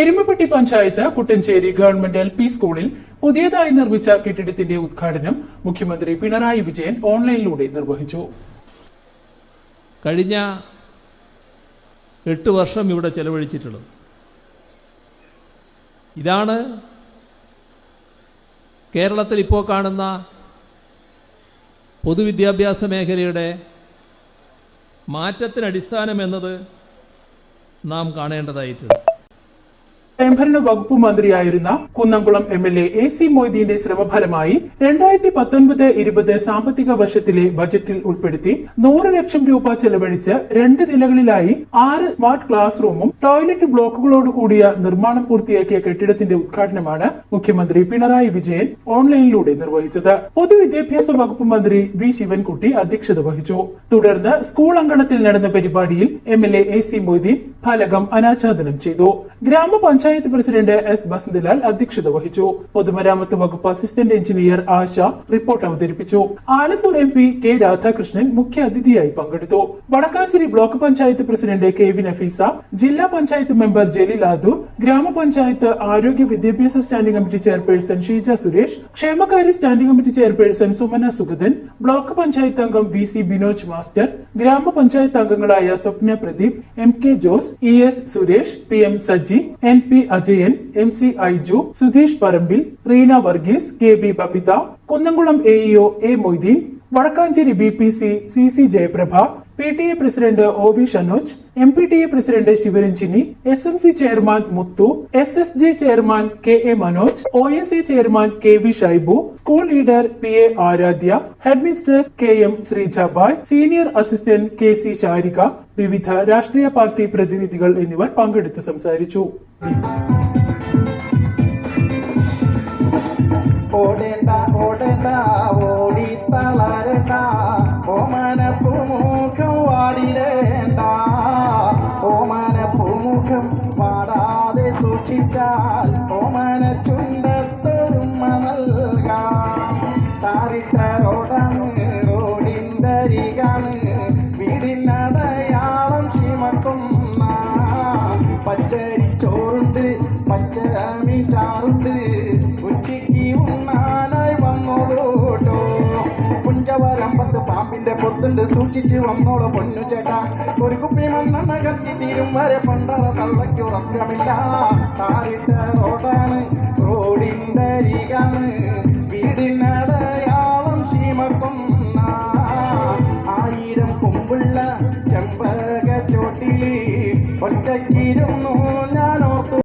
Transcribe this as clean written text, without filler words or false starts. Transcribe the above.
Erumapetty panchayat Kuttanchery government LP സ്കൂളിൽ പുതിയതായി നിർമ്മിച്ച കെട്ടിടത്തിന്റെ ഉദ്ഘാടനം മുഖ്യമന്ത്രി പിണറായി വിജയൻ ഓൺലൈനിലൂടെ നിർവഹിച്ചു. കഴിഞ്ഞ 8 വർഷം ഇവിടെ ചെലവഴിച്ചിട്ടുള്ളത്. ഇതാണ് കേരളത്തിൽ ഇപ്പോൾ കാണുന്ന പൊതുവിദ്യാഭ്യാസ മേഖലയുടെ മാറ്റത്തിന് അടിസ്ഥാനം എന്നത് നാം കാണേണ്ടതായിട്ടുണ്ട്. സ്വയംഭരണ വകുപ്പ് മന്ത്രിയായിരുന്ന കുന്നംകുളം MLA AC മൊയ്തീന്റെ ശ്രമഫലമായി 2019-20 സാമ്പത്തിക വർഷത്തിലെ ബജറ്റിൽ ഉൾപ്പെടുത്തി 100 ലക്ഷം രൂപ ചെലവഴിച്ച് 2 നിലകളിലായി 6 സ്മാർട്ട് ക്ലാസ് റൂമും ടോയ്ലറ്റ് ബ്ലോക്കുകളോട് കൂടിയ നിർമ്മാണം പൂർത്തിയാക്കിയ കെട്ടിടത്തിന്റെ ഉദ്ഘാടനമാണ് മുഖ്യമന്ത്രി പിണറായി വിജയൻ ഓൺലൈനിലൂടെ നിർവഹിച്ചത്. പൊതുവിദ്യാഭ്യാസ വകുപ്പ് മന്ത്രി V ശിവൻകുട്ടി അധ്യക്ഷത വഹിച്ചു. തുടർന്ന് സ്കൂൾ അങ്കണത്തിൽ നടന്ന പരിപാടിയിൽ MLA AC മൊയ്തീൻ ഫലകം അനാച്ഛാദനം ചെയ്തു. ഗ്രാമപഞ്ചായത്ത് പ്രസിഡന്റ് S ബസന്തലാൽ അധ്യക്ഷത വഹിച്ചു. പൊതുമരാമത്ത് വകുപ്പ് അസിസ്റ്റന്റ് എഞ്ചിനീയർ ആശ റിപ്പോർട്ട് അവതരിപ്പിച്ചു. ആലത്തൂർ MP K രാധാകൃഷ്ണൻ മുഖ്യ അതിഥിയായി പങ്കെടുത്തു. Vadakkanchery block panchayat president KV Nafeesa, ജില്ലാ പഞ്ചായത്ത് മെമ്പർ ജലീൽ ആദൂർ, ഗ്രാമപഞ്ചായത്ത് ആരോഗ്യ വിദ്യാഭ്യാസ standing committee chairperson Sheeja Suresh, ക്ഷേമകാര്യ standing committee chairperson Sumana Sugathan, block panchayat അംഗം VC ബിനോജ് മാസ്റ്റർ, ഗ്രാമപഞ്ചായത്ത് അംഗങ്ങളായ Swapna Pradeep, MK Jose, ES Suresh, PM Saji, NP Ajayan, MC Aiju, Sudheesh Parambil, Reena Varghese, KB Babitha, Kunnamkulam AEO A Moideen, Vadakkanchery BPC CC Jayaprabha, PTA president OV Shanoj, MPTA president Sivaranjini, SMC chairman Muthu, SSJ chairman KA Manoj, OSA chairman KV Shaibu, school leader PA Aradhya, headmistress KM Sreejabai, senior assistant KC Sharika, വിവിധ രാഷ്ട്രീയ party പ്രതിനിധികൾ എന്നിവർ പങ്കെടുത്ത് സംസാരിച്ചു. ഓടേണ്ട ഓടേണ്ട ഓടി തളരണ്ട ഓമന പൂമുഖം വാടിടേണ്ട ഓമന പൂമുഖം പാടാതെ സൂക്ഷിച്ചാൽ ഓമന ചുണ്ടത്തൊരുമ നൽകാം. താറിട്ട റോഡാണ് റോഡിന്റെ അരികാണ് വീടിനടയാളം ചീമക്കുന്ന പച്ചരി ചോറുണ്ട് പച്ചമീൻ ചാറുണ്ട് ഉച്ചയ്ക്ക് ഉണ്ണാനായി വന്നോളൂട്ടോ. കുഞ്ചവരമ്പത്ത് പാമ്പിന്റെ പൊത്തുണ്ട് സൂക്ഷിച്ച് വന്നോളൂ പൊന്നു ചേട്ടാ. ഒരു കുപ്പി മണ്ണെണ്ണ കത്തി തീരും വരെ പണ്ടറ തള്ളയ്ക്ക് ഉറക്കമില്ല. താറിട്ട റോഡാണ് റോഡിന്റെ അരികാണ് വീടിനടയാളം ചീമക്കുന്ന 1000 കൊമ്പുള്ള ചെമ്പക ചോട്ടില് ഒറ്റക്കിരുന്നു